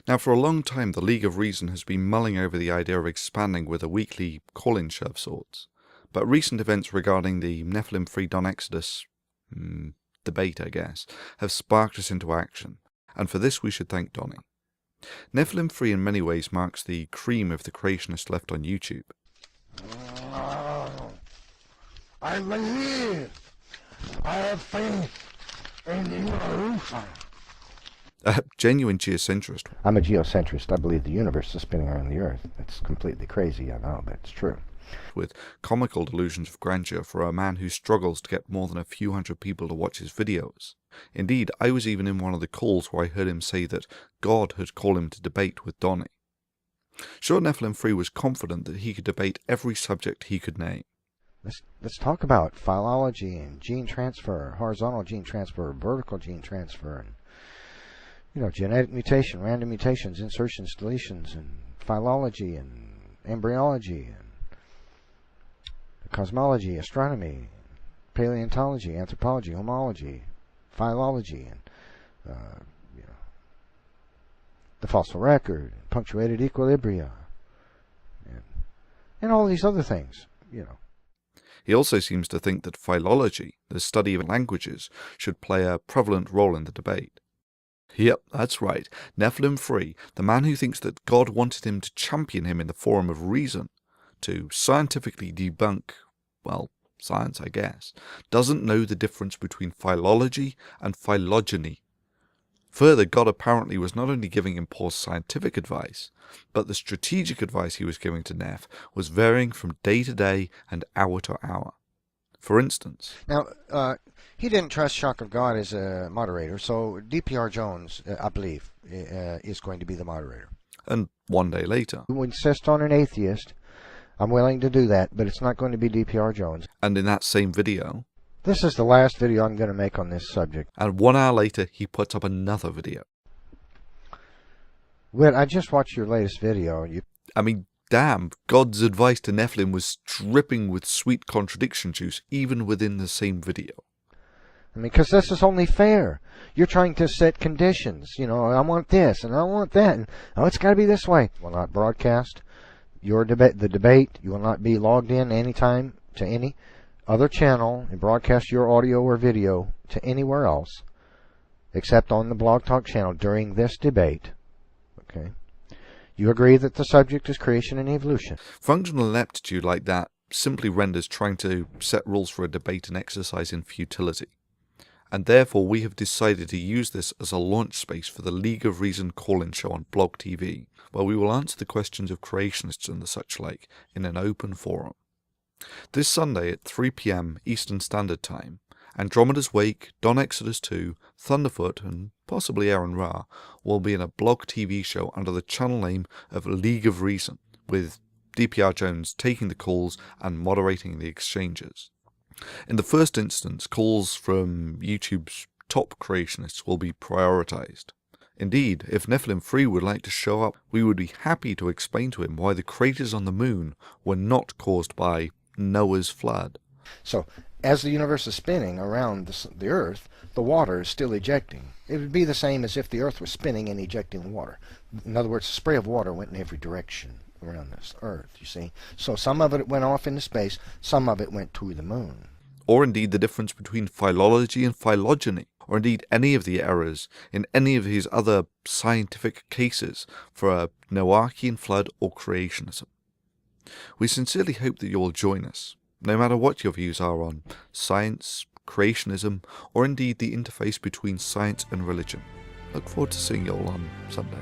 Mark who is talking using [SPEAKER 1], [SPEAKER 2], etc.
[SPEAKER 1] Now, for a long time, the League of Reason has been mulling over the idea of expanding with a weekly call-in show of sorts. But recent events regarding the Nephilim-free Don Exodus debate, I guess, have sparked us into action. And for this we should thank Donnie. Nephilim-free in many ways marks the cream of the creationists left on YouTube.
[SPEAKER 2] I believe. I have faith in you.
[SPEAKER 1] A genuine geocentrist.
[SPEAKER 2] I'm a geocentrist. I believe the universe is spinning around the Earth. It's completely crazy, I know, but it's true.
[SPEAKER 1] With comical delusions of grandeur for a man who struggles to get more than a few hundred people to watch his videos. Indeed, I was even in one of the calls where I heard him say that God had called him to debate with Donnie. Sure, Nephilim-free was confident that he could debate every subject he could name.
[SPEAKER 2] Let's talk about phylology and gene transfer, horizontal gene transfer, vertical gene transfer, and genetic mutation, random mutations, insertions, deletions, and phylology and embryology and cosmology, astronomy, paleontology, anthropology, homology, philology, and the fossil record, punctuated equilibria, and all these other things,
[SPEAKER 1] He also seems to think that philology, the study of languages, should play a prevalent role in the debate. Yep, that's right. Nephilim-free, the man who thinks that God wanted him to champion him in the forum of reason, to scientifically debunk, well, science I guess, doesn't know the difference between philology and phylogeny. Further, God apparently was not only giving him poor scientific advice, but the strategic advice he was giving to Neph was varying from day to day and hour to hour. For instance...
[SPEAKER 2] Now, he didn't trust Shock of God as a moderator, so DPR Jones, I believe, is going to be the moderator.
[SPEAKER 1] And one day later...
[SPEAKER 2] We insist on an atheist. I'm willing to do that, but it's not going to be DPR Jones.
[SPEAKER 1] And in that same video...
[SPEAKER 2] This is the last video I'm going to make on this subject.
[SPEAKER 1] And 1 hour later, he puts up another video.
[SPEAKER 2] Well, I just watched your latest video.
[SPEAKER 1] I mean, damn, God's advice to Nephilim was dripping with sweet contradiction juice, even within the same video.
[SPEAKER 2] I mean, because this is only fair. You're trying to set conditions. I want this, and I want that, and it's got to be this way. Will not broadcast your debate. The debate. You will not be logged in anytime to any other channel and broadcast your audio or video to anywhere else except on the Blog Talk channel during this debate. Okay. You agree that the subject is creation and evolution.
[SPEAKER 1] Functional ineptitude like that simply renders trying to set rules for a debate an exercise in futility. And therefore we have decided to use this as a launch space for the League of Reason call-in show on Blog TV, where we will answer the questions of creationists and the such like in an open forum. This Sunday at 3 PM Eastern Standard Time, Andromeda's Wake, Don Exodus 2, Thunderfoot, and possibly Aaron Ra will be in a Blog TV show under the channel name of League of Reason, with DPR Jones taking the calls and moderating the exchanges. In the first instance, calls from YouTube's top creationists will be prioritized. Indeed, if Nephilim-free would like to show up, we would be happy to explain to him why the craters on the moon were not caused by Noah's flood.
[SPEAKER 2] So, as the universe is spinning around the Earth, the water is still ejecting. It would be the same as if the Earth was spinning and ejecting water. In other words, a spray of water went in every direction around this Earth, you see. So some of it went off into space, some of it went to the moon.
[SPEAKER 1] Or indeed the difference between philology and phylogeny, or indeed any of the errors in any of his other scientific cases for a Noachian flood or creationism. We sincerely hope that you will join us, no matter what your views are on science, creationism, or indeed the interface between science and religion. Look forward to seeing you all on Sunday.